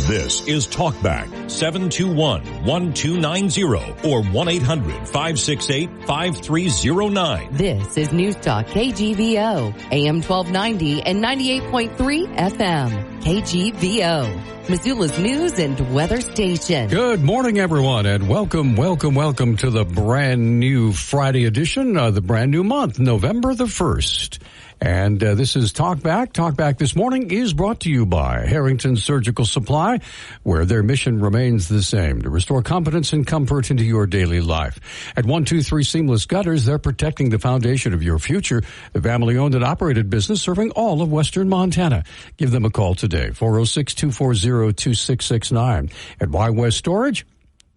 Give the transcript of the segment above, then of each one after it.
This is Talkback 721-1290 or 1-800-568-5309. This is Newstalk KGVO, AM 1290 and 98.3 FM. KGVO, Missoula's news and weather station. Good morning, everyone, and welcome to the brand new Friday edition of the brand new month, November the 1st. And this is Talkback. Talkback this morning is brought to you by Harrington Surgical Supply, where their mission remains the same, to restore confidence and comfort into your daily life. At 123 Seamless Gutters, they're protecting the foundation of your future. The family-owned and operated business serving all of western Montana. Give them a call today, 406-240-2669. At Y West Storage,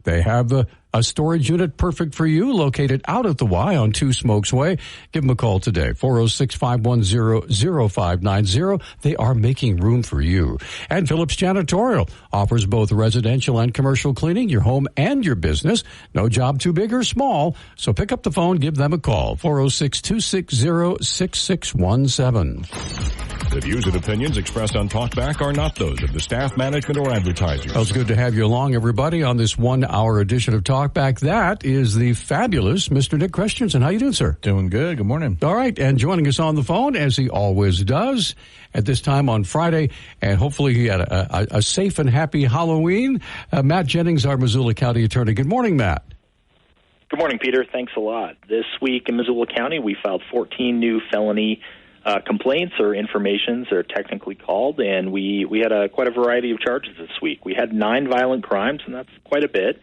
they have a storage unit perfect for you, located out at the Y on Two Smokes Way. Give them a call today, 406-510-0590. They are making room for you. And Phillips Janitorial offers both residential and commercial cleaning, your home and your business. No job too big or small. So pick up the phone, give them a call, 406-260-6617. The views and opinions expressed on Talkback are not those of the staff, management, or advertisers. Well, it's good to have you along, everybody, on this 1 hour edition of Talkback. That is the fabulous Mr. Nick Christensen. How you doing, sir? Doing good. Good morning. All right. And joining us on the phone, as he always does, at this time on Friday, and hopefully he had a safe and happy Halloween, Matt Jennings, our Missoula County Attorney. Good morning, Matt. Good morning, Peter. Thanks a lot. This week in Missoula County, we filed 14 new felony complaints or informations, they're technically called, and we had quite a variety of charges this week. We had 9 violent crimes, and that's quite a bit.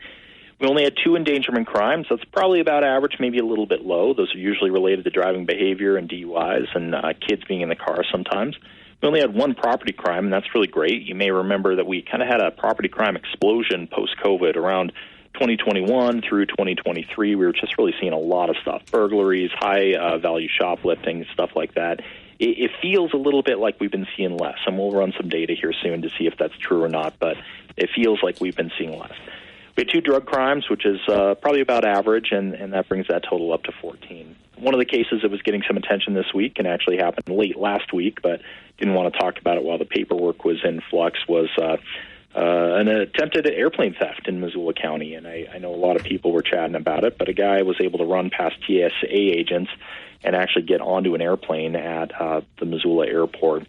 We only had 2 endangerment crimes. That's probably about average, maybe a little bit low. Those are usually related to driving behavior and DUIs and kids being in the car sometimes. We only had 1 property crime, and that's really great. You may remember that we kind of had a property crime explosion post-COVID around 2021 through 2023. We were just really seeing a lot of stuff, burglaries, high-value shoplifting, stuff like that. It feels a little bit like we've been seeing less, and we'll run some data here soon to see if that's true or not, but it feels like we've been seeing less. We had 2 drug crimes, which is probably about average, and that brings that total up to 14. One of the cases that was getting some attention this week and actually happened late last week, but didn't want to talk about it while the paperwork was in flux, was an attempted airplane theft in Missoula County, and I know a lot of people were chatting about it, but a guy was able to run past TSA agents and actually get onto an airplane at the Missoula airport.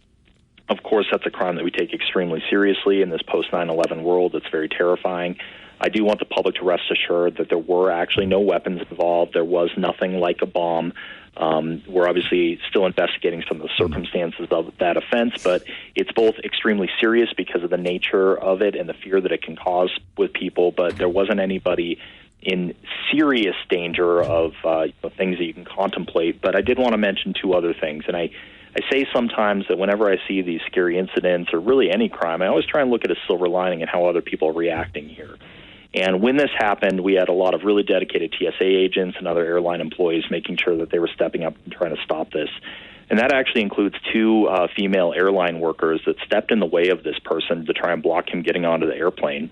Of course, that's a crime that we take extremely seriously in this post-9/11 world. It's very terrifying. I do want the public to rest assured that there were actually no weapons involved. There was nothing like a bomb. We're obviously still investigating some of the circumstances of that offense, but it's both extremely serious because of the nature of it and the fear that it can cause with people, but there wasn't anybody in serious danger of things that you can contemplate. But I did want to mention 2 other things, and I say sometimes that whenever I see these scary incidents or really any crime, I always try and look at a silver lining and how other people are reacting here. And when this happened, we had a lot of really dedicated TSA agents and other airline employees making sure that they were stepping up and trying to stop this. And that actually includes 2 female airline workers that stepped in the way of this person to try and block him getting onto the airplane,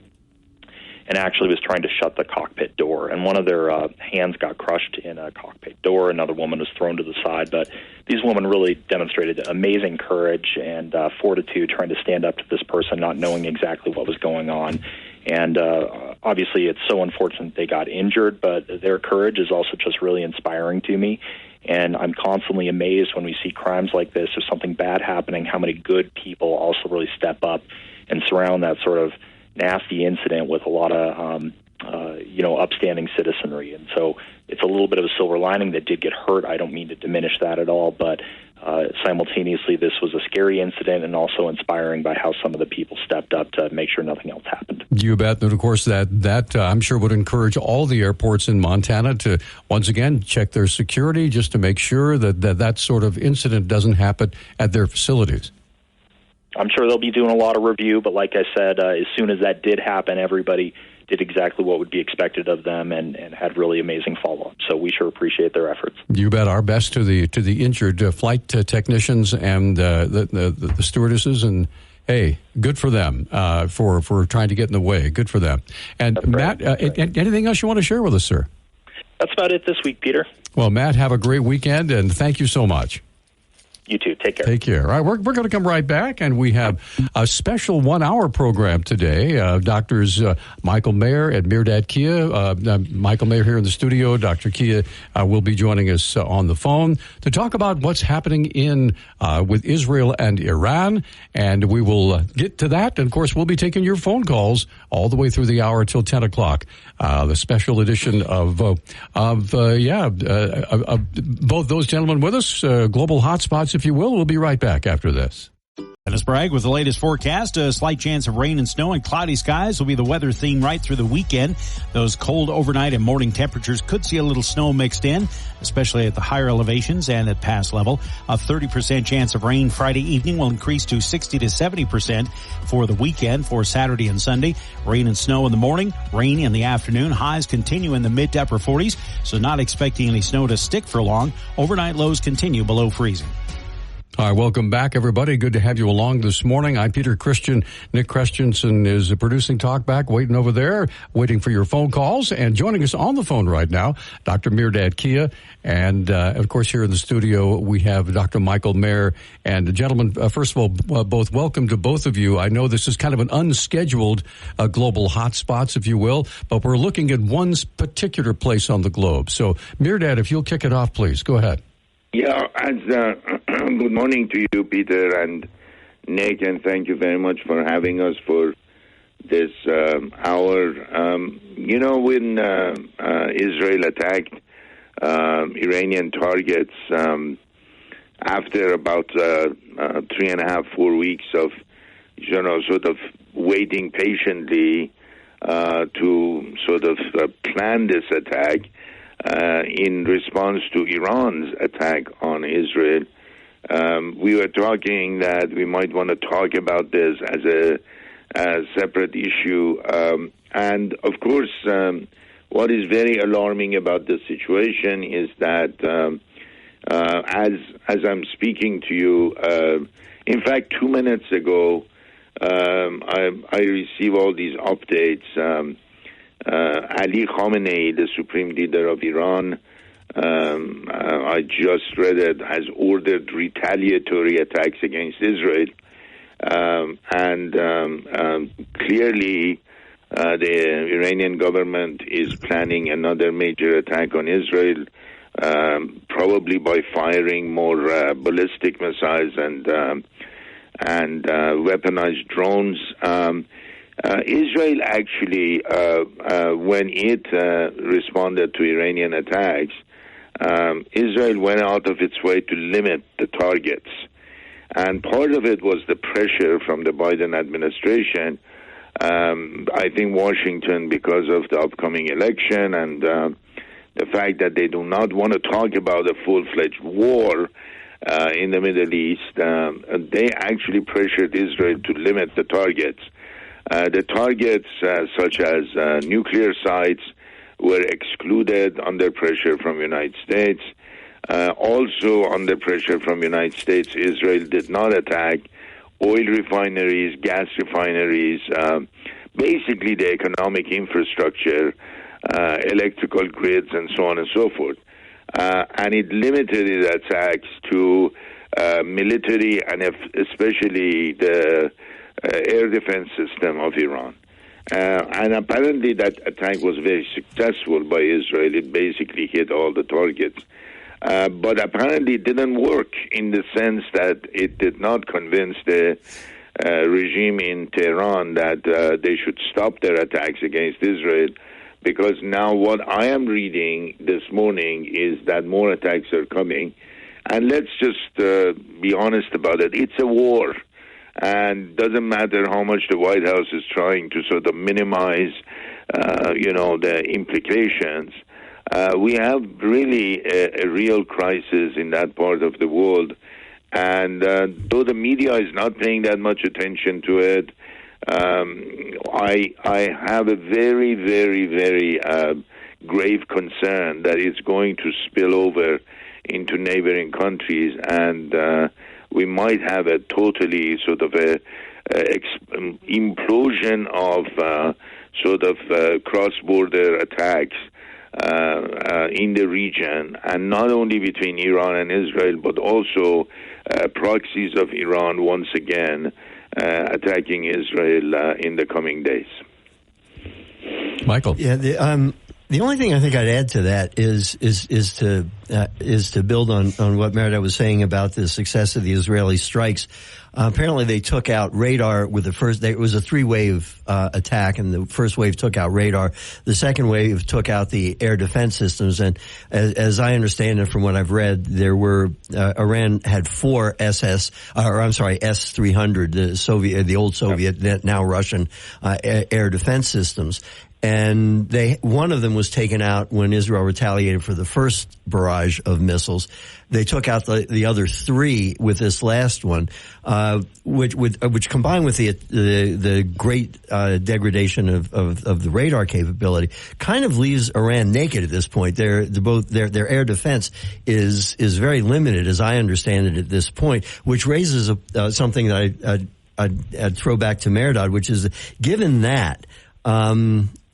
and actually was trying to shut the cockpit door. And one of their hands got crushed in a cockpit door. Another woman was thrown to the side. But these women really demonstrated amazing courage and fortitude trying to stand up to this person, not knowing exactly what was going on. And obviously it's so unfortunate they got injured, but their courage is also just really inspiring to me. And I'm constantly amazed when we see crimes like this or something bad happening, how many good people also really step up and surround that sort of nasty incident with a lot of, upstanding citizenry. And so it's a little bit of a silver lining that did get hurt. I don't mean to diminish that at all, but simultaneously this was a scary incident and also inspiring by how some of the people stepped up to make sure nothing else happened. You bet. And of course, that I'm sure would encourage all the airports in Montana to, once again, check their security just to make sure that sort of incident doesn't happen at their facilities. I'm sure they'll be doing a lot of review, but like I said, as soon as that did happen, everybody did exactly what would be expected of them and had really amazing follow-up. So we sure appreciate their efforts. You bet. Our best to the injured flight technicians and the stewardesses, and hey, good for them for trying to get in the way. Good for them. And Matt, anything else you want to share with us, sir? That's about it this week, Peter. Well, Matt, have a great weekend, and thank you so much. You too. Take care. Take care. All right, we're going to come right back, and we have a special 1-hour program today. Doctors Michael Mayer and Mehrdad Kia. Michael Mayer here in the studio. Dr. Kia will be joining us on the phone to talk about what's happening with Israel and Iran, and we will get to that. And, of course, we'll be taking your phone calls all the way through the hour till 10 o'clock. The special edition of both those gentlemen with us, Global Hotspots, if you will. We'll be right back after this. Dennis Bragg with the latest forecast. A slight chance of rain and snow and cloudy skies will be the weather theme right through the weekend. Those cold overnight and morning temperatures could see a little snow mixed in, especially at the higher elevations and at pass level. A 30% chance of rain Friday evening will increase to 60 to 70% for the weekend for Saturday and Sunday. Rain and snow in the morning, rain in the afternoon. Highs continue in the mid to upper 40s, so not expecting any snow to stick for long. Overnight lows continue below freezing. All right, welcome back, everybody. Good to have you along this morning. I'm Peter Christian. Nick Christensen is producing Talkback, waiting over there, waiting for your phone calls. And joining us on the phone right now, Dr. Mehrdad Kia. And, of course, here in the studio, we have Dr. Michael Mayer. And, gentlemen, first of all, both welcome to both of you. I know this is kind of an unscheduled global hotspots, if you will, but we're looking at one particular place on the globe. So, Mehrdad, if you'll kick it off, please. Go ahead. Yeah, good morning to you, Peter and Nick, and thank you very much for having us for this hour. When Israel attacked Iranian targets, after about 3.5-4 weeks of, sort of waiting patiently to sort of plan this attack, in response to Iran's attack on Israel, we were talking that we might want to talk about this as a separate issue. And, of course, what is very alarming about this situation is that as I'm speaking to you, in fact, 2 minutes ago, I received all these updates. Ali Khamenei, the supreme leader of Iran, I just read it, has ordered retaliatory attacks against Israel. Clearly, the Iranian government is planning another major attack on Israel, probably by firing more ballistic missiles and weaponized drones. Israel actually, when it responded to Iranian attacks, Israel went out of its way to limit the targets. And part of it was the pressure from the Biden administration. I think Washington, because of the upcoming election and the fact that they do not want to talk about a full-fledged war in the Middle East, they actually pressured Israel to limit the targets. The targets, such as nuclear sites, were excluded under pressure from the United States. Also under pressure from the United States, Israel did not attack oil refineries, gas refineries, basically the economic infrastructure, electrical grids, and so on and so forth. And it limited its attacks to military and especially the air defense system of Iran. And apparently that attack was very successful by Israel. It basically hit all the targets. But apparently it didn't work in the sense that it did not convince the regime in Tehran that they should stop their attacks against Israel, because now what I am reading this morning is that more attacks are coming. And let's just be honest about it. It's a war. And doesn't matter how much the White House is trying to sort of minimize, the implications. We have really a real crisis in that part of the world. And though the media is not paying that much attention to it, I have a very, very, very grave concern that it's going to spill over into neighboring countries, and we might have a totally sort of a implosion of cross-border attacks in the region, and not only between Iran and Israel, but also proxies of Iran once again attacking Israel in the coming days. Michael. Yeah, the only thing I think I'd add to that is to build on what Mehrdad was saying about the success of the Israeli strikes. Apparently, they took out radar with the first. It was a three-wave attack, and the first wave took out radar. The second wave took out the air defense systems. And as I understand it, from what I've read, there were Iran had four S-300, the old Soviet, now Russian air defense systems. And one of them was taken out when Israel retaliated for the first barrage of missiles. They took out the other three with this last one, which combined with the great degradation of the radar capability, kind of leaves Iran naked at this point. Their air defense is very limited, as I understand it, at this point, which raises something that I'd throw back to Mehrdad, which is, given that.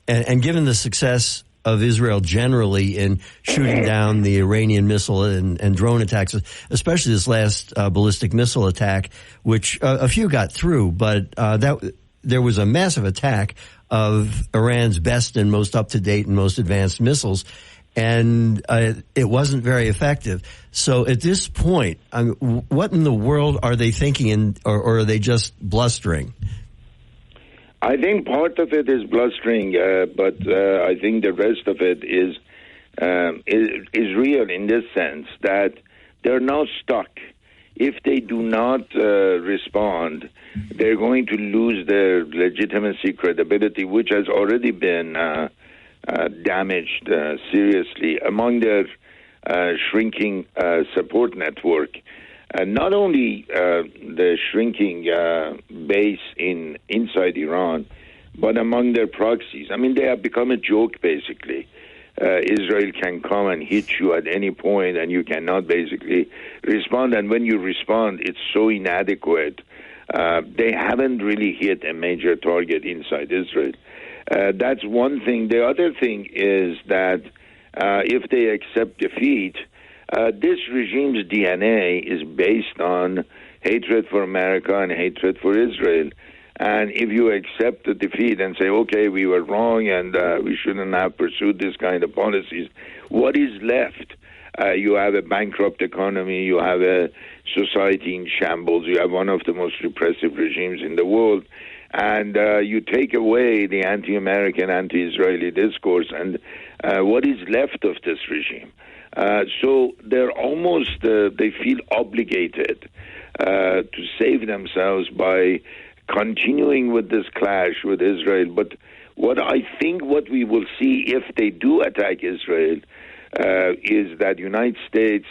And given the success of Israel generally in shooting down the Iranian missile and drone attacks, especially this last ballistic missile attack, which a few got through, but there was a massive attack of Iran's best and most up-to-date and most advanced missiles, and it wasn't very effective. So at this point, what in the world are they thinking, or are they just blustering? I think part of it is blustering, but I think the rest of it is real in this sense that they're now stuck. If they do not respond, they're going to lose their legitimacy, credibility, which has already been damaged seriously among their shrinking support network. Not only the shrinking base inside Iran, but among their proxies. I mean, they have become a joke, basically. Israel can come and hit you at any point, and you cannot basically respond. And when you respond, it's so inadequate. They haven't really hit a major target inside Israel. That's one thing. The other thing is that if they accept defeat, this regime's DNA is based on hatred for America and hatred for Israel. And if you accept the defeat and say, okay, we were wrong and we shouldn't have pursued this kind of policies, what is left? You have a bankrupt economy, you have a society in shambles, you have one of the most repressive regimes in the world, and you take away the anti-American, anti-Israeli discourse, and what is left of this regime? So they're almost, they feel obligated to save themselves by continuing with this clash with Israel. But what we will see if they do attack Israel is that United States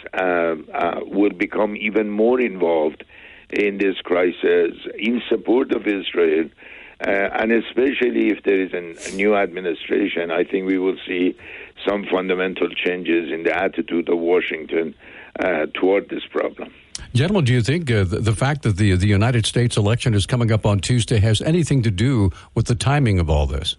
will become even more involved in this crisis in support of Israel. And especially if there is a new administration, I think we will see some fundamental changes in the attitude of Washington toward this problem. Gentlemen, do you think the fact that the United States election is coming up on Tuesday has anything to do with the timing of all this?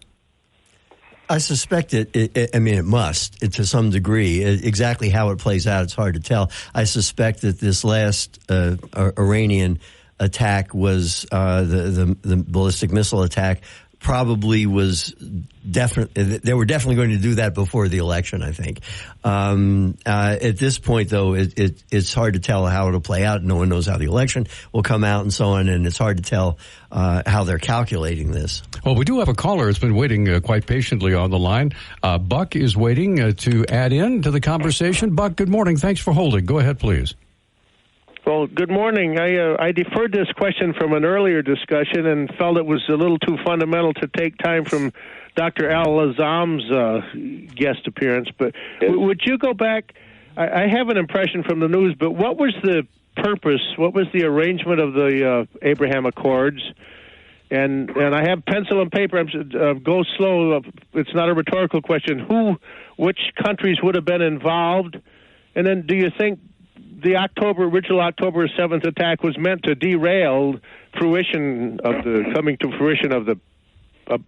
I suspect it must, to some degree. Exactly how it plays out, it's hard to tell. I suspect that this last Iranian attack was the ballistic missile attack. Probably was they were definitely going to do that before the election, I think. At this point, though, it's hard to tell how it'll play out. No one knows how the election will come out and so on, and it's hard to tell how they're calculating this. Well, we do have a caller that's been waiting quite patiently on the line. Buck is waiting to add in to the conversation. Buck, good morning. Thanks for holding. Go ahead, please. Well, good morning. I deferred this question from an earlier discussion and felt it was a little too fundamental to take time from Dr. Al-Azam's guest appearance. But would you go back? I have an impression from the news, but what was the purpose? What was the arrangement of the Abraham Accords? And I have pencil and paper. Go slow. It's not a rhetorical question. Which countries would have been involved? And then do you think the original October 7th attack was meant to derail coming to fruition of the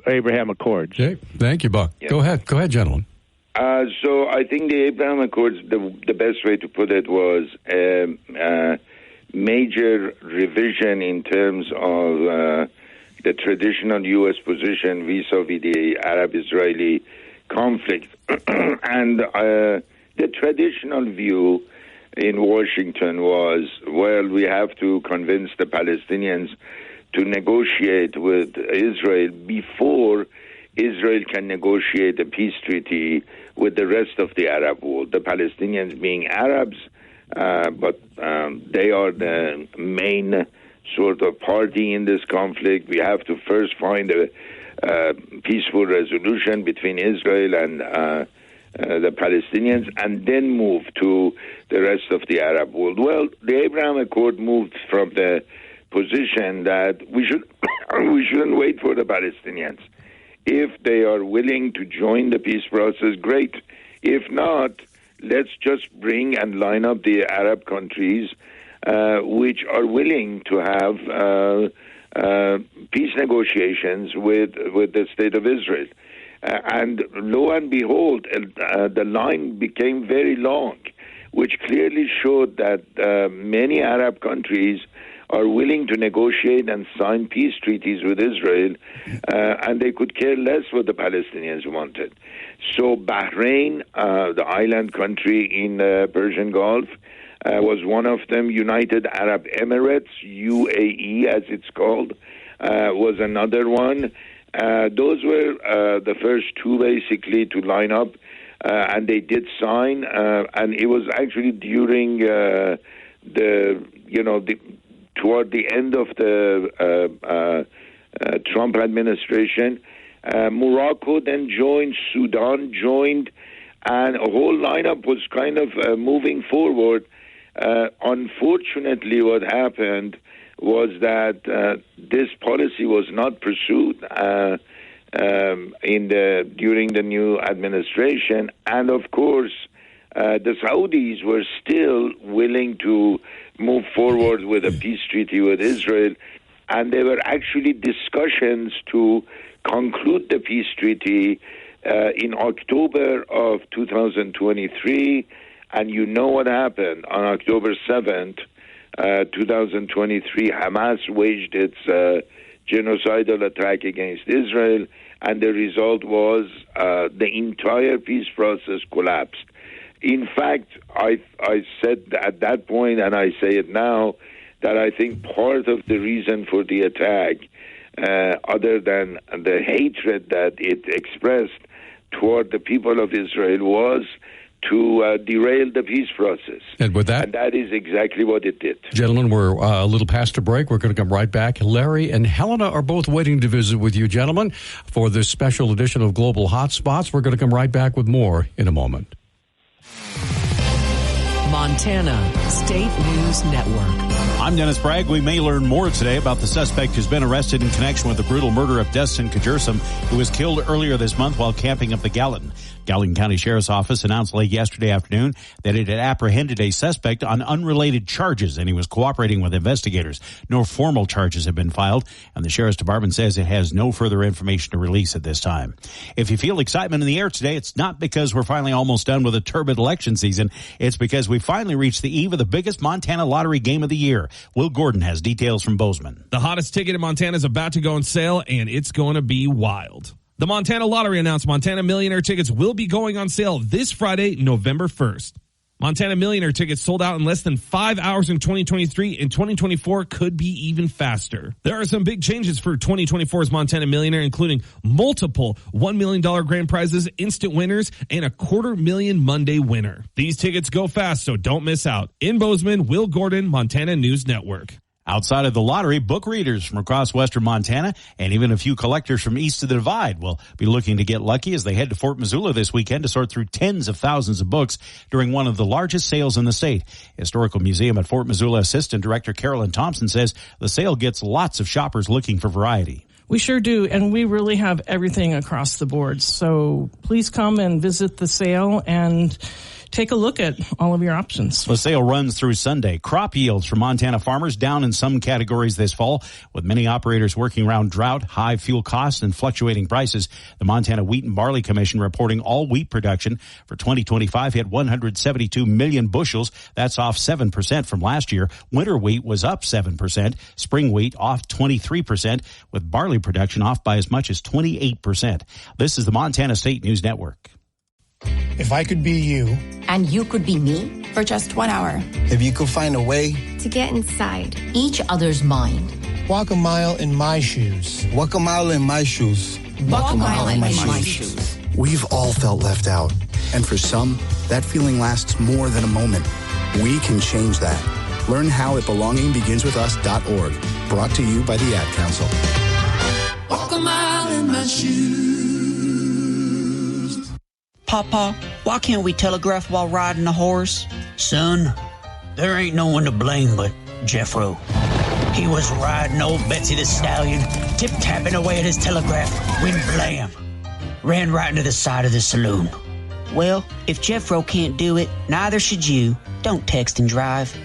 Abraham Accords? Okay. Thank you, Buck. Yeah. Go ahead, gentlemen. So I think the Abraham Accords, the best way to put it was major revision in terms of the traditional U.S. position vis-a-vis the Arab-Israeli conflict. And the traditional view in Washington was, well, we have to convince the Palestinians to negotiate with Israel before Israel can negotiate a peace treaty with the rest of the Arab world. The Palestinians being Arabs, but they are the main sort of party in this conflict. We have to first find a peaceful resolution between Israel and the Palestinians, and then move to the rest of the Arab world. Well, the Abraham Accord moved from the position that we shouldn't wait for the Palestinians. If they are willing to join the peace process, great. If not, let's just bring and line up the Arab countries which are willing to have peace negotiations with the State of Israel. And lo and behold, the line became very long, which clearly showed that many Arab countries are willing to negotiate and sign peace treaties with Israel, and they could care less what the Palestinians wanted. So Bahrain, the island country in the Persian Gulf, was one of them. United Arab Emirates, UAE as it's called, was another one. Those were the first two basically to line up, and they did sign, and it was actually during toward the end of the Trump administration. Morocco then joined, Sudan joined, and a whole lineup was kind of moving forward. Unfortunately, what happened was that this policy was not pursued during the new administration, and of course, the Saudis were still willing to move forward with a peace treaty with Israel, and there were actually discussions to conclude the peace treaty in October of 2023, and you know what happened. On October 7th, 2023, Hamas waged its genocidal attack against Israel, and the result was the entire peace process collapsed. In fact, I said at that point, and I say it now, that I think part of the reason for the attack, other than the hatred that it expressed toward the people of Israel, was to derail the peace process. And with that, and that is exactly what it did. Gentlemen, we're a little past a break. We're going to come right back. Larry and Helena are both waiting to visit with you, gentlemen, for this special edition of Global Hotspots. We're going to come right back with more in a moment. Montana State News Network. I'm Dennis Bragg. We may learn more today about the suspect who's been arrested in connection with the brutal murder of Destin Kajersom, who was killed earlier this month while camping up the Gallatin. Gallatin County Sheriff's Office announced late yesterday afternoon that it had apprehended a suspect on unrelated charges, and he was cooperating with investigators. No formal charges have been filed, and the Sheriff's Department says it has no further information to release at this time. If you feel excitement in the air today, it's not because we're finally almost done with a turbid election season. It's because we finally reached the eve of the biggest Montana lottery game of the year. Will Gordon has details from Bozeman. The hottest ticket in Montana is about to go on sale, and it's going to be wild. The Montana Lottery announced Montana Millionaire tickets will be going on sale this Friday, November 1st. Montana Millionaire tickets sold out in less than 5 hours in 2023, and 2024 could be even faster. There are some big changes for 2024's Montana Millionaire, including multiple $1 million grand prizes, instant winners, and a $250,000 Monday winner. These tickets go fast, so don't miss out. In Bozeman, Will Gordon, Montana News Network. Outside of the lottery, book readers from across western Montana and even a few collectors from east of the Divide will be looking to get lucky as they head to Fort Missoula this weekend to sort through tens of thousands of books during one of the largest sales in the state. Historical Museum at Fort Missoula Assistant Director Carolyn Thompson says the sale gets lots of shoppers looking for variety. We sure do, and we really have everything across the board. So please come and visit the sale and take a look at all of your options. The sale runs through Sunday. Crop yields for Montana farmers down in some categories this fall, with many operators working around drought, high fuel costs, and fluctuating prices. The Montana Wheat and Barley Commission reporting all wheat production for 2025 hit 172 million bushels. That's off 7% from last year. Winter wheat was up 7%. Spring wheat off 23%, with barley production off by as much as 28%. This is the Montana State News Network. If I could be you. And you could be me for just 1 hour. If you could find a way to get inside each other's mind. Walk a mile in my shoes. Walk a mile in my shoes. Walk a mile in my shoes. We've all felt left out. And for some, that feeling lasts more than a moment. We can change that. Learn how at belongingbeginswithus.org. Brought to you by the Ad Council. Walk a mile in my shoes. Papa, why can't we telegraph while riding a horse? Son, there ain't no one to blame but Jeffro. He was riding old Betsy the Stallion, tip-tapping away at his telegraph, when blam, ran right into the side of the saloon. Well, if Jeffro can't do it, neither should you. Don't text and drive.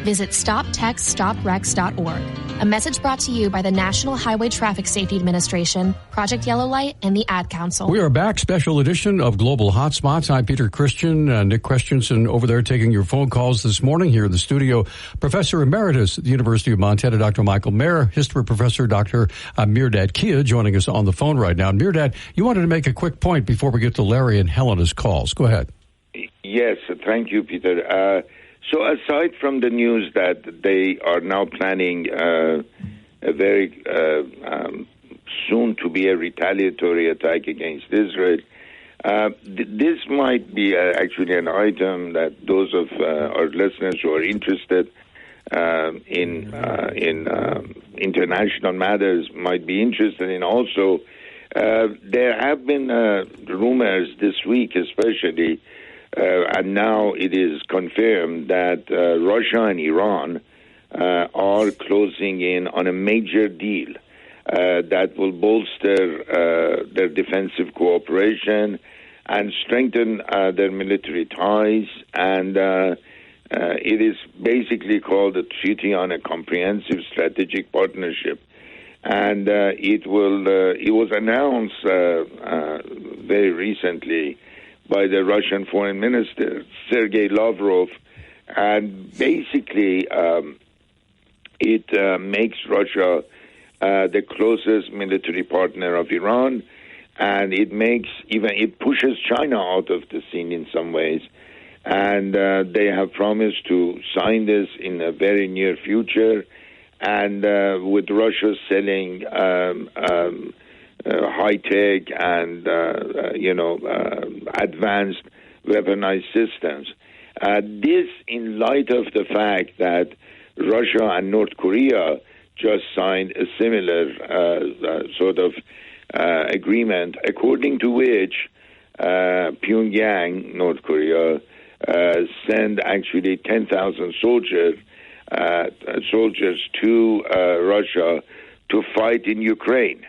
Visit StopTextStopWrecks.org. A message brought to you by the National Highway Traffic Safety Administration, Project Yellow Light, and the Ad Council. We are back, special edition of Global Hotspots. I'm Peter Christian, Nick Christensen over there taking your phone calls this morning here in the studio. Professor Emeritus at the University of Montana, Dr. Michael Mayer, History Professor Dr. Mehrdad Kia joining us on the phone right now. Mehrdad, you wanted to make a quick point before we get to Larry and Helena's calls. Go ahead. Yes, thank you, Peter. So aside from the news that they are now planning a very soon to be a retaliatory attack against Israel, this might be actually an item that those of our listeners who are interested in international matters might be interested in. Also, there have been rumors this week, especially. And now it is confirmed that Russia and Iran are closing in on a major deal that will bolster their defensive cooperation and strengthen their military ties. And it is basically called a Treaty on a Comprehensive Strategic Partnership. And it was announced very recently by the Russian Foreign Minister, Sergei Lavrov, and basically it makes Russia the closest military partner of Iran, and it pushes China out of the scene in some ways, and they have promised to sign this in a very near future, and with Russia selling high-tech and, advanced weaponized systems. This in light of the fact that Russia and North Korea just signed a similar sort of agreement, according to which Pyongyang, North Korea, send actually 10,000 soldiers to Russia to fight in Ukraine.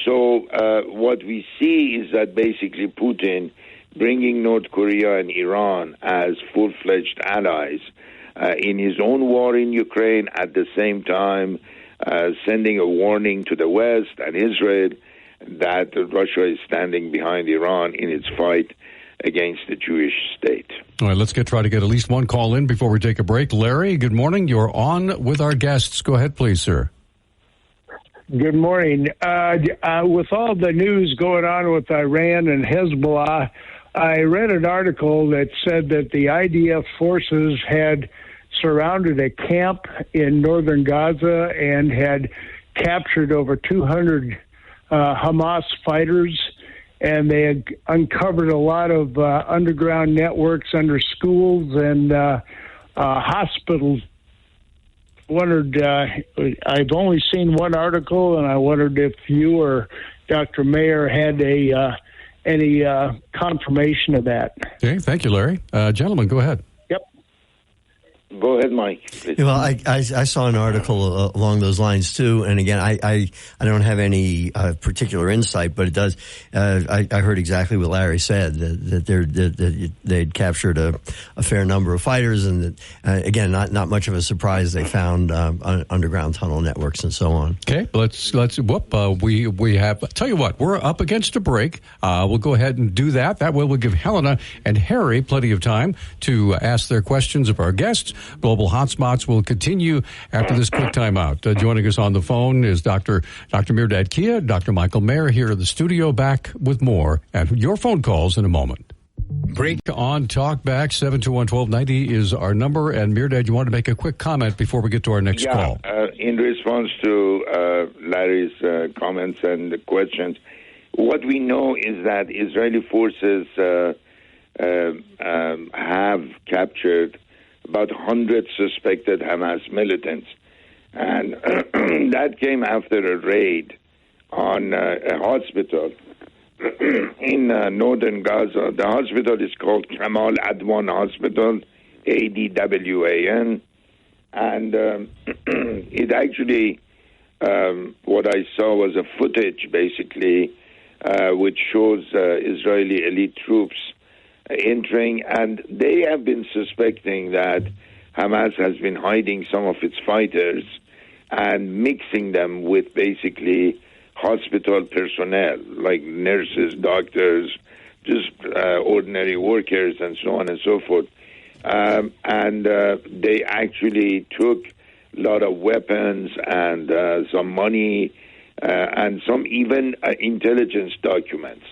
So what we see is that basically Putin bringing North Korea and Iran as full-fledged allies in his own war in Ukraine, at the same time sending a warning to the West and Israel that Russia is standing behind Iran in its fight against the Jewish state. All right, let's try to get at least one call in before we take a break. Larry, good morning. You're on with our guests. Go ahead, please, sir. Good morning. With all the news going on with Iran and Hezbollah, I read an article that said that the IDF forces had surrounded a camp in northern Gaza and had captured over 200 Hamas fighters, and they had uncovered a lot of underground networks under schools and hospitals. Wondered, I've only seen one article, and I wondered if you or Dr. Mayer had any confirmation of that. Okay, thank you, Larry. Gentlemen, go ahead. Yep. Go ahead, Mike. Please. Well, I saw an article along those lines too, and again, I don't have any particular insight, but it does. I heard exactly what Larry said, that they'd captured a fair number of fighters, and that, again, not much of a surprise. They found underground tunnel networks and so on. Okay, let's we have. Tell you what, we're up against a break. We'll go ahead and do that. That way, we'll give Helena and Harry plenty of time to ask their questions of our guests. Global Hotspots will continue after this quick timeout. Joining us on the phone is Dr. Mehrdad Kia, Dr. Michael Mayer here in the studio, back with more and your phone calls in a moment. Break on Talkback, 721-1290 is our number. And Mehrdad, you want to make a quick comment before we get to our next call? In response to Larry's comments and the questions, what we know is that Israeli forces have captured about 100 suspected Hamas militants. And that came after a raid on a hospital in northern Gaza. The hospital is called Kamal Adwan Hospital, ADWAN. And it actually, what I saw was a footage, basically, which shows Israeli elite troops entering, and they have been suspecting that Hamas has been hiding some of its fighters and mixing them with basically hospital personnel, like nurses, doctors, just ordinary workers, and so on and so forth. And they actually took a lot of weapons and some money and some even intelligence documents.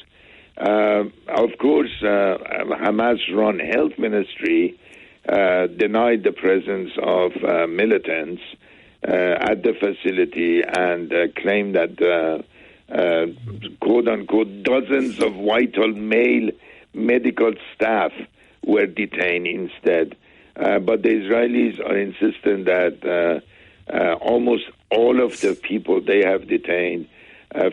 Of course, Hamas-run health ministry denied the presence of militants at the facility and claimed that, quote-unquote, dozens of vital male medical staff were detained instead. But the Israelis are insistent that almost all of the people they have detained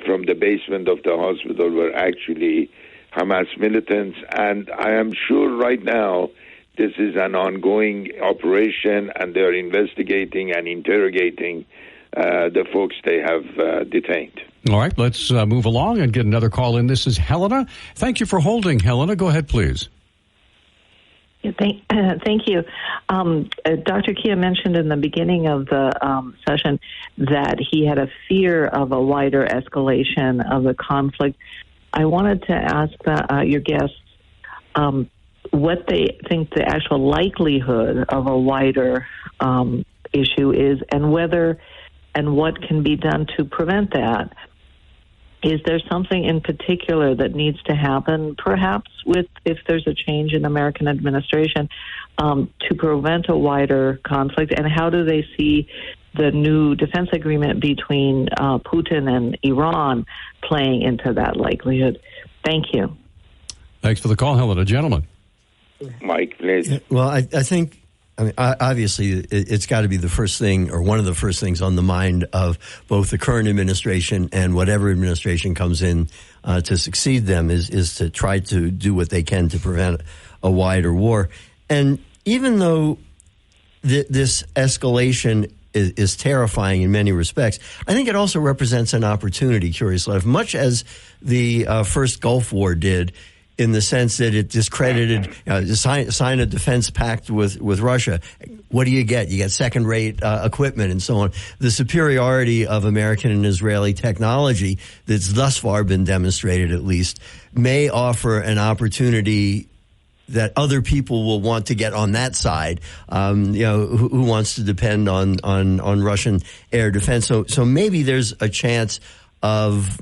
from the basement of the hospital were actually Hamas militants. And I am sure right now this is an ongoing operation, and they're investigating and interrogating the folks they have detained. All right, let's move along and get another call in. This is Helena. Thank you for holding, Helena. Go ahead, please. Thank you. Dr. Kia mentioned in the beginning of the session that he had a fear of a wider escalation of the conflict. I wanted to ask your guests what they think the actual likelihood of a wider issue is, and whether and what can be done to prevent that. Is there something in particular that needs to happen, perhaps if there's a change in American administration, to prevent a wider conflict? And how do they see the new defense agreement between Putin and Iran playing into that likelihood? Thank you. Thanks for the call, Helena. Gentlemen. Mike, please. Well, I think, obviously, it's got to be the first thing, or one of the first things on the mind of both the current administration and whatever administration comes in to succeed them is to try to do what they can to prevent a wider war. And even though this escalation is terrifying in many respects, I think it also represents an opportunity, curiously enough, much as the first Gulf War did, in the sense that it discredited, sign a defense pact with Russia. What do you get? You get second-rate equipment and so on. The superiority of American and Israeli technology that's thus far been demonstrated, at least, may offer an opportunity that other people will want to get on that side. Who wants to depend on Russian air defense? So maybe there's a chance of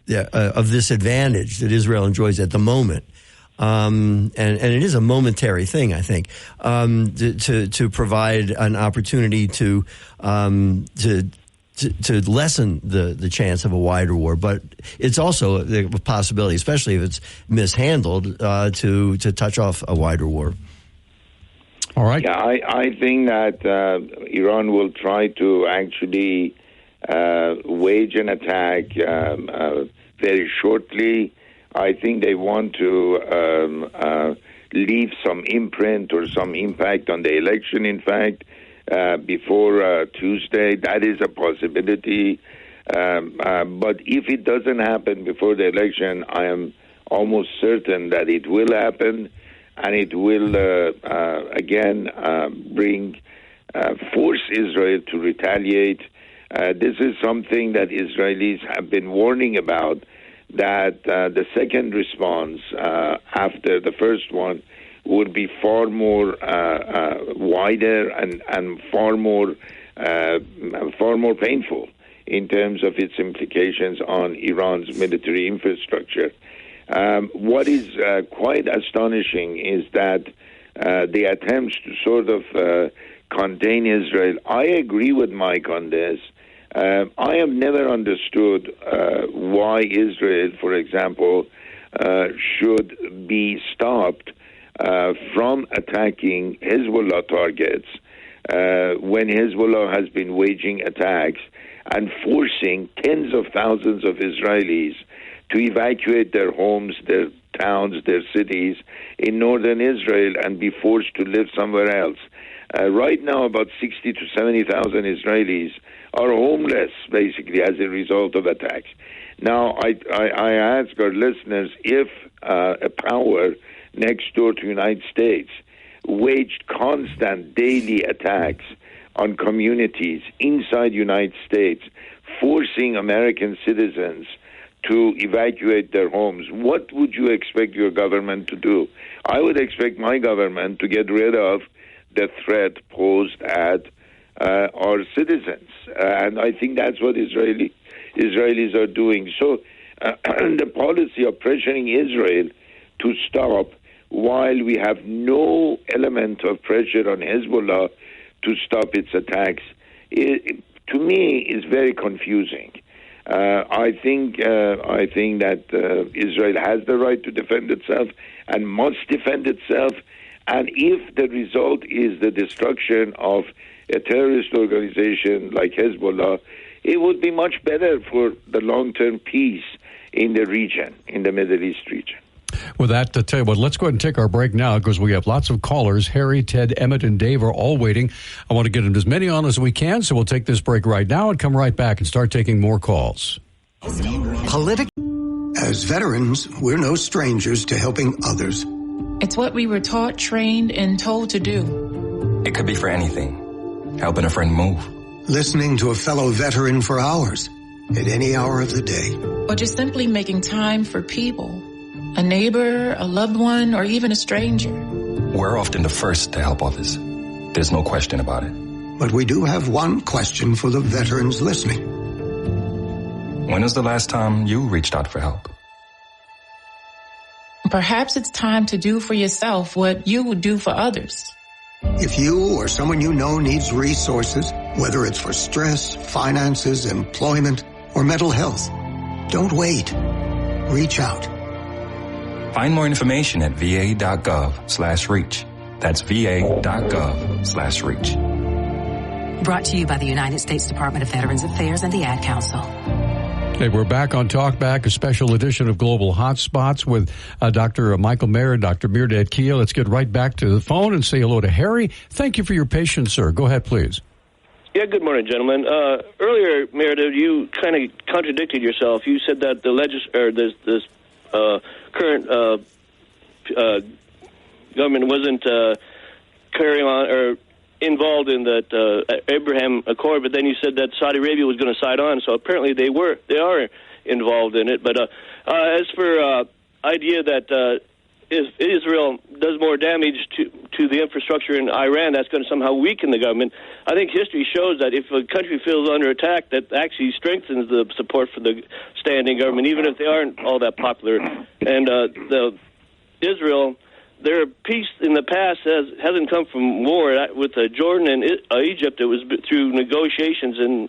this advantage that Israel enjoys at the moment. And it is a momentary thing, I think, to provide an opportunity to lessen the chance of a wider war. But it's also the possibility, especially if it's mishandled, to touch off a wider war. All right. Yeah, I think that Iran will try to actually wage an attack very shortly. I think they want to leave some imprint or some impact on the election, in fact, before Tuesday. That is a possibility. But if it doesn't happen before the election, I am almost certain that it will happen, and it will, again, force Israel to retaliate. This is something that Israelis have been warning about, that the second response after the first one would be far more wider and far more painful in terms of its implications on Iran's military infrastructure. What is quite astonishing is that the attempts to sort of contain Israel. I agree with Mike on this. I have never understood why Israel, for example, should be stopped from attacking Hezbollah targets when Hezbollah has been waging attacks and forcing tens of thousands of Israelis to evacuate their homes, their towns, their cities in northern Israel and be forced to live somewhere else. Right now, about 60 to 70,000 Israelis are homeless, basically, as a result of attacks. Now, I ask our listeners, if a power next door to the United States waged constant daily attacks on communities inside the United States, forcing American citizens to evacuate their homes, what would you expect your government to do? I would expect my government to get rid of the threat posed at our citizens. And I think that's what Israelis are doing. So the policy of pressuring Israel to stop while we have no element of pressure on Hezbollah to stop its attacks, to me, is very confusing. I think that Israel has the right to defend itself and must defend itself. And if the result is the destruction of a terrorist organization like Hezbollah, it would be much better for the long-term peace in the region, in the Middle East region. With that, to tell you what, let's go ahead and take our break now because we have lots of callers. Harry, Ted, Emmett, and Dave are all waiting. I want to get them as many on as we can, so we'll take this break right now and come right back and start taking more calls. As veterans, we're no strangers to helping others. It's what we were taught, trained, and told to do. It could be for anything. Helping a friend move. Listening to a fellow veteran for hours, at any hour of the day. Or just simply making time for people. A neighbor, a loved one, or even a stranger. We're often the first to help others. There's no question about it. But we do have one question for the veterans listening. When was the last time you reached out for help? Perhaps it's time to do for yourself what you would do for others. If you or someone you know needs resources, whether it's for stress, finances, employment, or mental health, don't wait. Reach out. Find more information at va.gov/reach. That's va.gov/reach. Brought to you by the United States Department of Veterans Affairs and the Ad Council. Hey, we're back on Talkback, a special edition of Global Hotspots with Dr. Michael Mehrdad, Dr. Mehrdad Kia. Let's get right back to the phone and say hello to Harry. Thank you for your patience, sir. Go ahead, please. Yeah, good morning, gentlemen. Earlier, Mehrdad, you kind of contradicted yourself. You said that the this current government wasn't carrying on or involved in that Abraham Accord, but then you said that Saudi Arabia was going to side on, so apparently they are involved in it. But as for idea that if Israel does more damage to the infrastructure in Iran, that's going to somehow weaken the government. I think history shows that if a country feels under attack, that actually strengthens the support for the standing government, even if they aren't all that popular. And Israel, their peace in the past hasn't come from war. With Jordan and Egypt, it was through negotiations and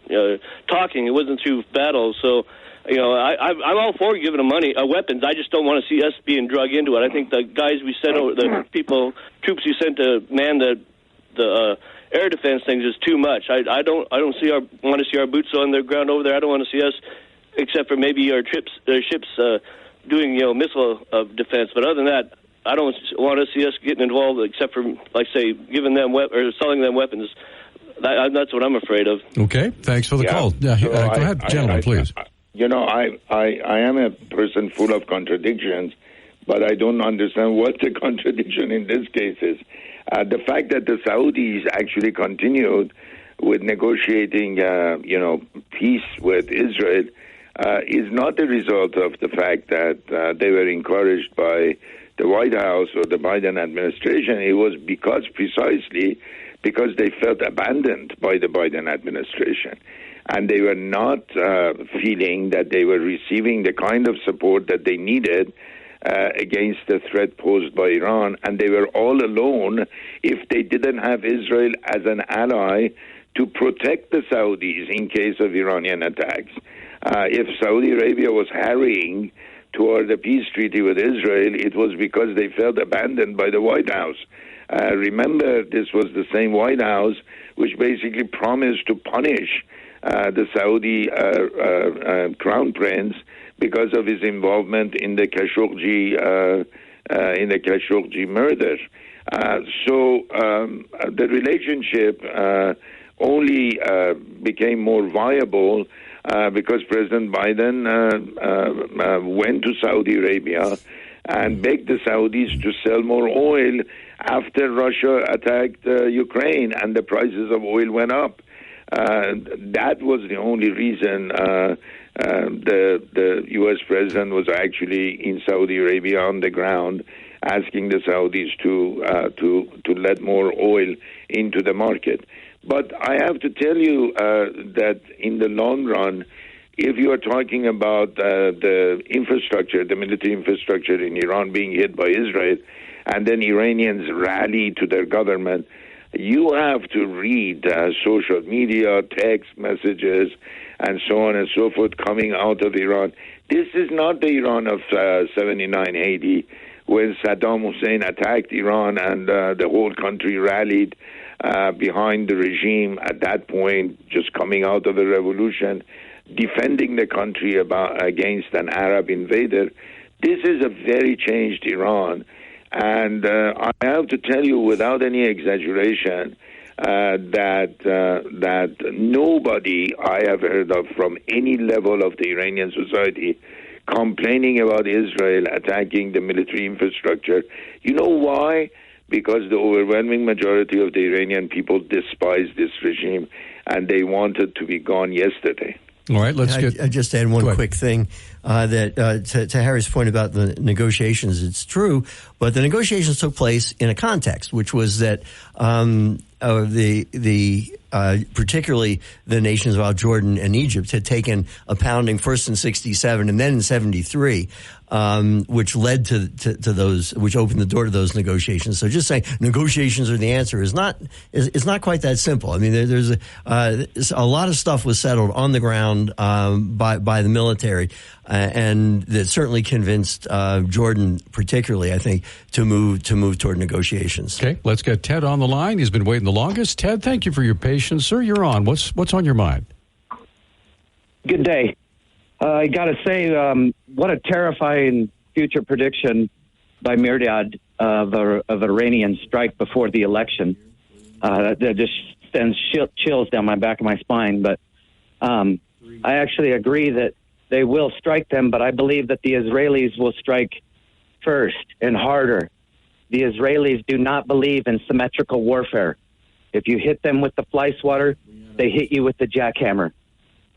talking. It wasn't through battles. So, I'm all for giving them money, weapons. I just don't want to see us being drug into it. I think the guys we sent over, the troops we sent to man the air defense things is too much. I don't want to see our boots on the ground over there. I don't want to see us, except for maybe our ships doing missile defense. But other than that, I don't want to see us getting involved, except for, like, say, giving them or selling them weapons. That's what I'm afraid of. Okay, thanks for the call. Go ahead, gentlemen, please. I am a person full of contradictions, but I don't understand what the contradiction in this case is. The fact that the Saudis actually continued with negotiating, peace with Israel is not the result of the fact that they were encouraged by the White House or the Biden administration. It was precisely because they felt abandoned by the Biden administration. And they were not feeling that they were receiving the kind of support that they needed against the threat posed by Iran. And they were all alone if they didn't have Israel as an ally to protect the Saudis in case of Iranian attacks. If Saudi Arabia was harrying toward the peace treaty with Israel, it was because they felt abandoned by the White House. Remember, this was the same White House which basically promised to punish the Saudi crown prince because of his involvement in the Khashoggi murder. So the relationship only became more viable because President Biden went to Saudi Arabia and begged the Saudis to sell more oil after Russia attacked Ukraine and the prices of oil went up. That was the only reason the U.S. president was actually in Saudi Arabia on the ground, asking the Saudis to let more oil into the market. But I have to tell you that in the long run, if you are talking about the infrastructure, the military infrastructure in Iran being hit by Israel, and then Iranians rally to their government, you have to read social media, text messages, and so on and so forth coming out of Iran. This is not the Iran of 79 Haiti, when Saddam Hussein attacked Iran and the whole country rallied behind the regime at that point, just coming out of a revolution, defending the country against an Arab invader. This is a very changed Iran. And I have to tell you, without any exaggeration, that nobody I have heard of from any level of the Iranian society complaining about Israel attacking the military infrastructure. You know why? Because the overwhelming majority of the Iranian people despise this regime, and they want it to be gone yesterday. All right, I just add one quick thing that to Harry's point about the negotiations. It's true, but the negotiations took place in a context, which was that particularly the nations of Jordan and Egypt had taken a pounding first in 1967 and then in 1973. Which led to those, which opened the door to those negotiations. So just saying negotiations are the answer is not quite that simple. I mean, there's a lot of stuff was settled on the ground by the military, and that certainly convinced Jordan, particularly, I think, to move toward negotiations. Okay, let's get Ted on the line. He's been waiting the longest. Ted, thank you for your patience, sir. You're on. What's on your mind? Good day. I got to say, what a terrifying future prediction by Mehrdad of Iranian strike before the election. That just sends chills down my back of my spine. But I actually agree that they will strike them, but I believe that the Israelis will strike first and harder. The Israelis do not believe in symmetrical warfare. If you hit them with the fly swatter, they hit you with the jackhammer.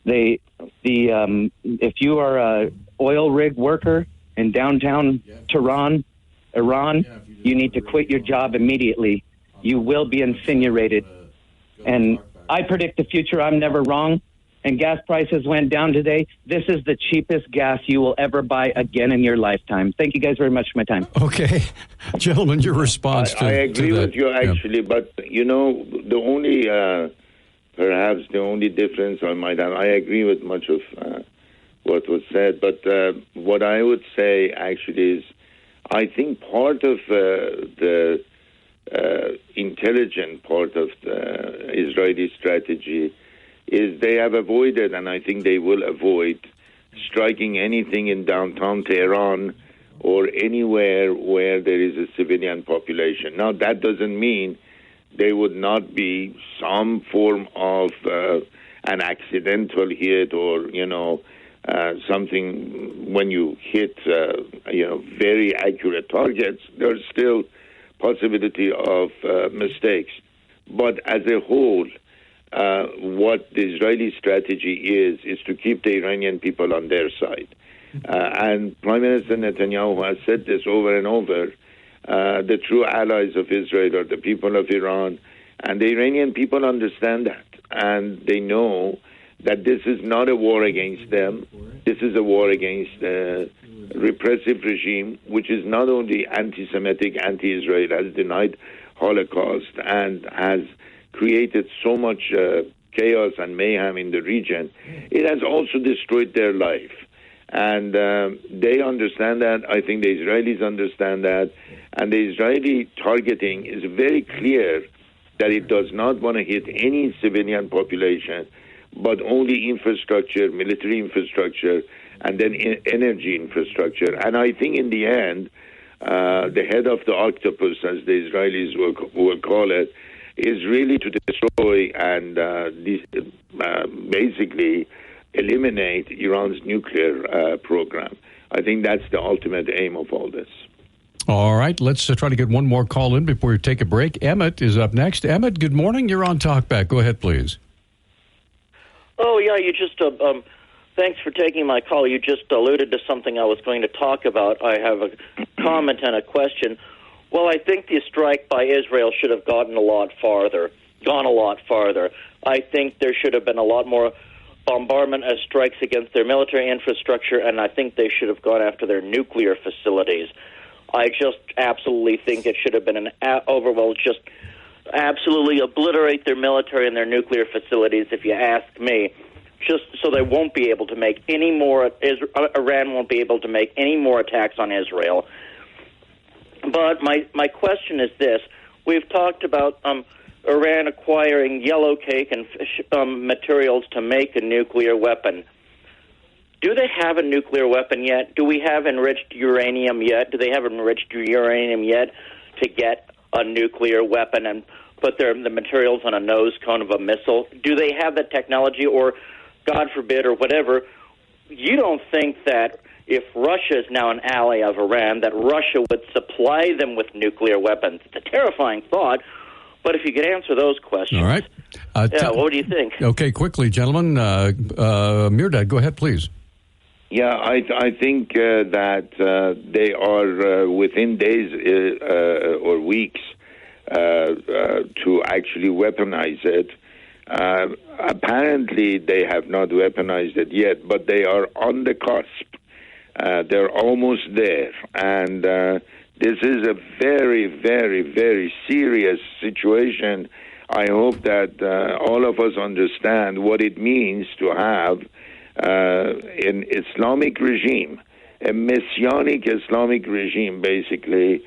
If you are a oil rig worker in downtown Tehran, Iran, you need to quit your job immediately. You will be incinerated. And I predict the future. I'm never wrong. And gas prices went down today. This is the cheapest gas you will ever buy again in your lifetime. Thank you guys very much for my time. Okay. Gentlemen, your response I agree with you, actually. Yeah. But, the only... perhaps the only difference I might have, I agree with much of what was said, but what I would say actually is I think part of the intelligent part of the Israeli strategy is they have avoided, and I think they will avoid, striking anything in downtown Tehran or anywhere where there is a civilian population. Now, that doesn't mean there would not be some form of an accidental hit or, something when you hit, very accurate targets. There's still possibility of mistakes. But as a whole, what the Israeli strategy is to keep the Iranian people on their side. And Prime Minister Netanyahu has said this over and over. The true allies of Israel are the people of Iran, and the Iranian people understand that. And they know that this is not a war against them. This is a war against a repressive regime, which is not only anti-Semitic, anti-Israel, has denied Holocaust and has created so much chaos and mayhem in the region. It has also destroyed their life. And they understand that. I think the Israelis understand that. And the Israeli targeting is very clear that it does not want to hit any civilian population, but only infrastructure, military infrastructure, and then energy infrastructure. And I think in the end, the head of the octopus, as the Israelis will call it, is really to destroy and basically eliminate Iran's nuclear program. I think that's the ultimate aim of all this. All right, let's try to get one more call in before we take a break. Emmett is up next. Emmett, good morning. You're on Talkback. Go ahead, please. Oh, yeah, you just, thanks for taking my call. You just alluded to something I was going to talk about. I have a comment and a question. Well, I think the strike by Israel should have gone a lot farther. I think there should have been a lot more bombardment as strikes against their military infrastructure, and I think they should have gone after their nuclear facilities. I just absolutely think it should have been just absolutely obliterate their military and their nuclear facilities, if you ask me, just so they won't be able to make any more, Iran won't be able to make any more attacks on Israel. But my question is this. We've talked about Iran acquiring yellow cake and materials to make a nuclear weapon. Do they have a nuclear weapon yet? Do we have enriched uranium yet? Do they have enriched uranium yet to get a nuclear weapon and put the materials on a nose cone of a missile? Do they have that technology, or, God forbid, or whatever? You don't think that if Russia is now an ally of Iran, that Russia would supply them with nuclear weapons? It's a terrifying thought, but if you could answer those questions. All right. What do you think? Okay, quickly, gentlemen. Mehrdad, go ahead, please. Yeah, I think that they are within days or weeks to actually weaponize it. Apparently, they have not weaponized it yet, but they are on the cusp. They're almost there. And this is a very, very, very serious situation. I hope that all of us understand what it means to have an Islamic regime, a messianic Islamic regime, basically,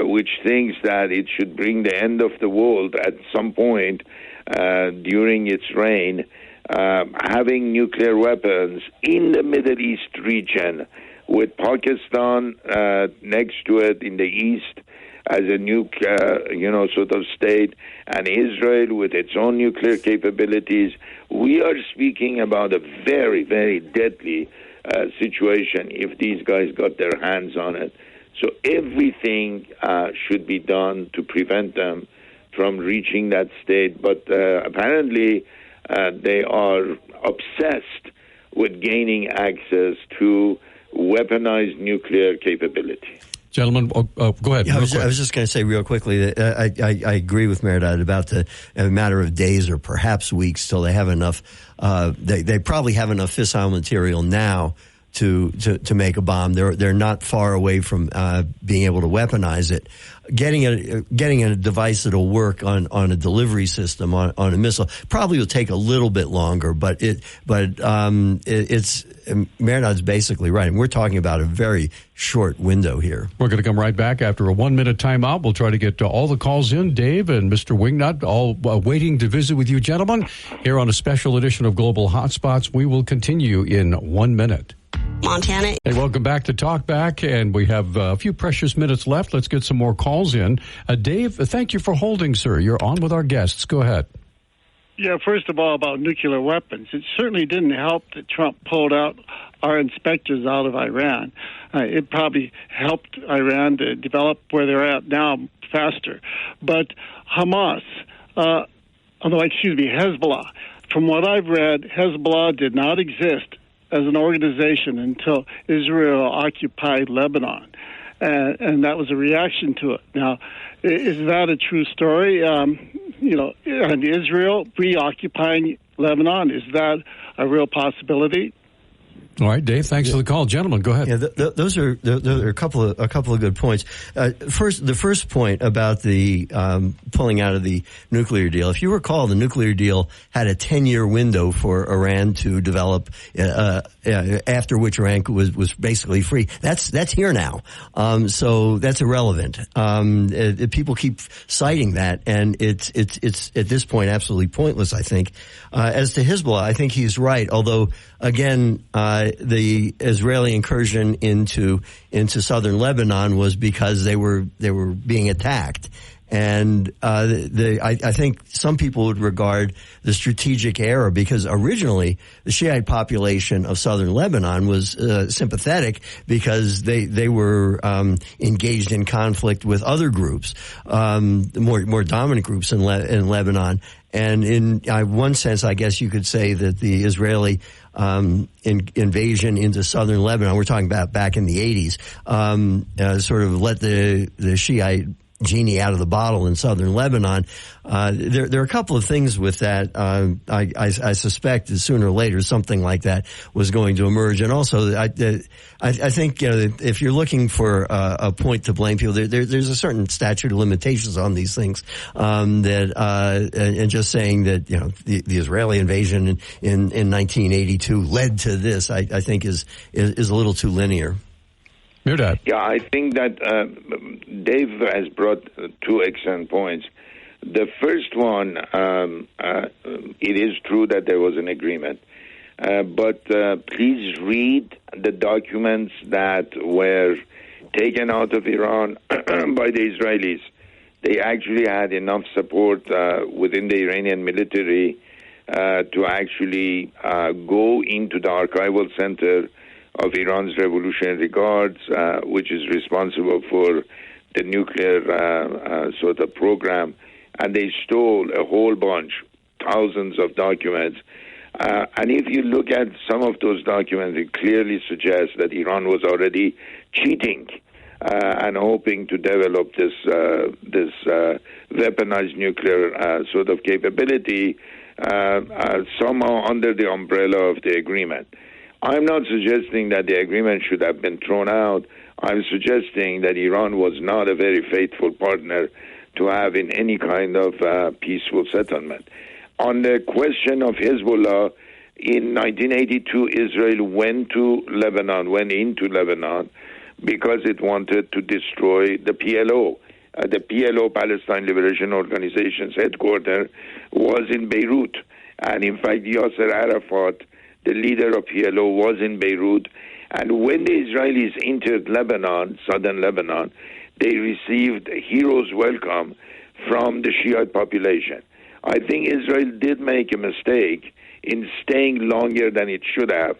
which thinks that it should bring the end of the world at some point during its reign, having nuclear weapons in the Middle East region, with Pakistan next to it in the east as a sort of state, and Israel with its own nuclear capabilities. We are speaking about a very, very deadly situation if these guys got their hands on it. So everything should be done to prevent them from reaching that state. But apparently they are obsessed with gaining access to weaponized nuclear capability. Gentlemen, go ahead. Yeah, I was just going to say real quickly that I agree with Mehrdad about a matter of days or perhaps weeks till they have enough. They probably have enough fissile material now to make a bomb. They're not far away from being able to weaponize it. Getting a device that'll work on a delivery system on a missile probably will take a little bit longer, but it's Mehrdad's basically right, and we're talking about a very short window here. We're going to come right back after a 1-minute timeout. We'll try to get all the calls in. Dave and Mr. Wingnut all waiting to visit with you, gentlemen, here on a special edition of Global Hotspots. We will continue in 1 minute. Montana. Hey, welcome back to Talk Back, and we have a few precious minutes left. Let's get some more calls in. Dave, thank you for holding, sir. You're on with our guests. Go ahead. Yeah, first of all, about nuclear weapons. It certainly didn't help that Trump pulled out our inspectors out of Iran. It probably helped Iran to develop where they're at now faster. But Hamas, Hezbollah, from what I've read, Hezbollah did not exist as an organization until Israel occupied Lebanon. And that was a reaction to it. Now, is that a true story? And Israel reoccupying Lebanon, is that a real possibility? All right, Dave, thanks for the call. Gentlemen, go ahead. Yeah, those are a couple of good points. The first point about the pulling out of the nuclear deal. If you recall, the nuclear deal had a 10-year window for Iran to develop, after which Iran was basically free. That's here now. So that's irrelevant. People keep citing that, and it's at this point absolutely pointless, I think. As to Hezbollah, I think he's right. Although, again, the Israeli incursion into southern Lebanon was because they were being attacked, and I think some people would regard the strategic error, because originally the Shiite population of southern Lebanon was sympathetic because they were engaged in conflict with other groups, more dominant groups in Lebanon. And in one sense, I guess you could say that the Israeli invasion into southern Lebanon, we're talking about back in the 80s, sort of let the Shiite genie out of the bottle in southern Lebanon. There are a couple of things with that. I suspect that sooner or later something like that was going to emerge. And also, I think if you're looking for a point to blame people, there's a certain statute of limitations on these things. And just saying that the Israeli invasion in 1982 led to this, I think is a little too linear. Mehrdad. Yeah, I think that Dave has brought two excellent points. The first one, it is true that there was an agreement, but please read the documents that were taken out of Iran by the Israelis. They actually had enough support within the Iranian military to actually go into the archival center of Iran's Revolutionary Guards, which is responsible for the nuclear sort of program, and they stole a whole bunch, thousands of documents. And if you look at some of those documents, it clearly suggests that Iran was already cheating and hoping to develop this weaponized nuclear sort of capability somehow under the umbrella of the agreement. I'm not suggesting that the agreement should have been thrown out. I'm suggesting that Iran was not a very faithful partner to have in any kind of peaceful settlement. On the question of Hezbollah, in 1982, Israel went into Lebanon, because it wanted to destroy the PLO. The PLO, Palestine Liberation Organization's headquarters, was in Beirut. And in fact, Yasser Arafat, the leader of PLO, was in Beirut. And when the Israelis entered Lebanon, southern Lebanon, they received a hero's welcome from the Shiite population. I think Israel did make a mistake in staying longer than it should have,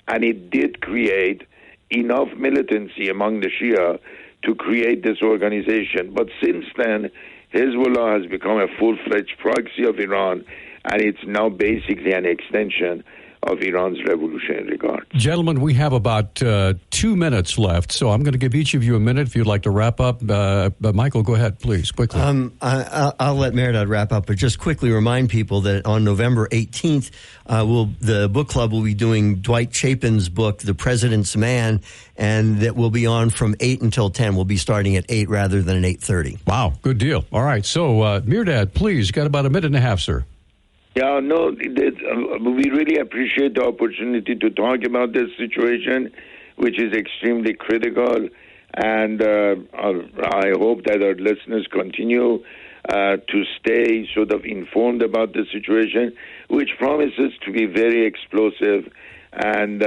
and it did create enough militancy among the Shia to create this organization. But since then, Hezbollah has become a full-fledged proxy of Iran, and it's now basically an extension of Iran's Revolutionary Guard. Gentlemen, we have about 2 minutes left, so I'm going to give each of you a minute if you'd like to wrap up. But Michael, go ahead, please, quickly. I'll let Mehrdad wrap up, but just quickly remind people that on November 18th, the book club will be doing Dwight Chapin's book, The President's Man, and that will be on from 8 until 10. We'll be starting at 8 rather than at 8:30. Wow, good deal. All right, so Mehrdad, please, got about a minute and a half, sir. Yeah, no, we really appreciate the opportunity to talk about this situation, which is extremely critical. And I hope that our listeners continue to stay sort of informed about the situation, which promises to be very explosive And,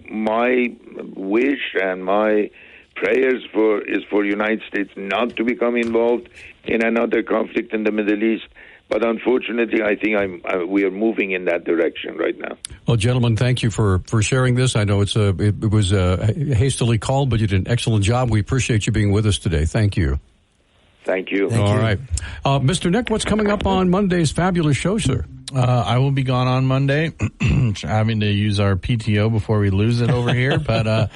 my wish and my prayers is for United States not to become involved in another conflict in the Middle East. But unfortunately, I think we are moving in that direction right now. Well, gentlemen, thank you for sharing this. I know it was hastily called, but you did an excellent job. We appreciate you being with us today. Thank you. Thank you. All right. Mr. Nick, what's coming up on Monday's fabulous show, sir? I will be gone on Monday, having to use our PTO before we lose it over here. But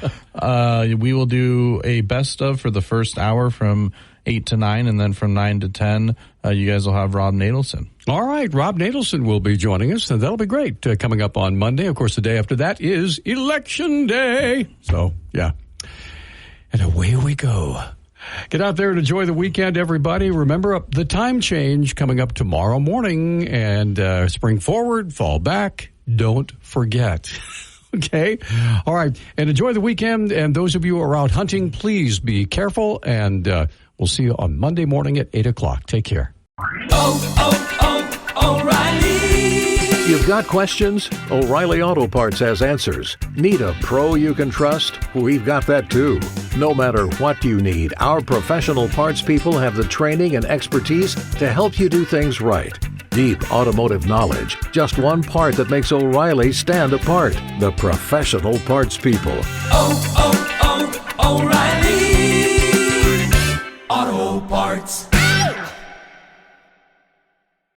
we will do a best of for the first hour from 8 to 9, and then from 9 to 10, you guys will have Rob Nadelson. All right, Rob Nadelson will be joining us, and that'll be great. Coming up on Monday. Of course, the day after that is Election Day. So, yeah. And away we go. Get out there and enjoy the weekend, everybody. Remember the time change coming up tomorrow morning, and spring forward, fall back. Don't forget. Okay. All right. And enjoy the weekend. And those of you who are out hunting, please be careful. And we'll see you on Monday morning at 8 o'clock. Take care. O'Reilly. You've got questions? O'Reilly Auto Parts has answers. Need a pro you can trust? We've got that too. No matter what you need, our professional parts people have the training and expertise to help you do things right. Deep automotive knowledge. Just one part that makes O'Reilly stand apart. The professional parts people. O'Reilly Auto Parts.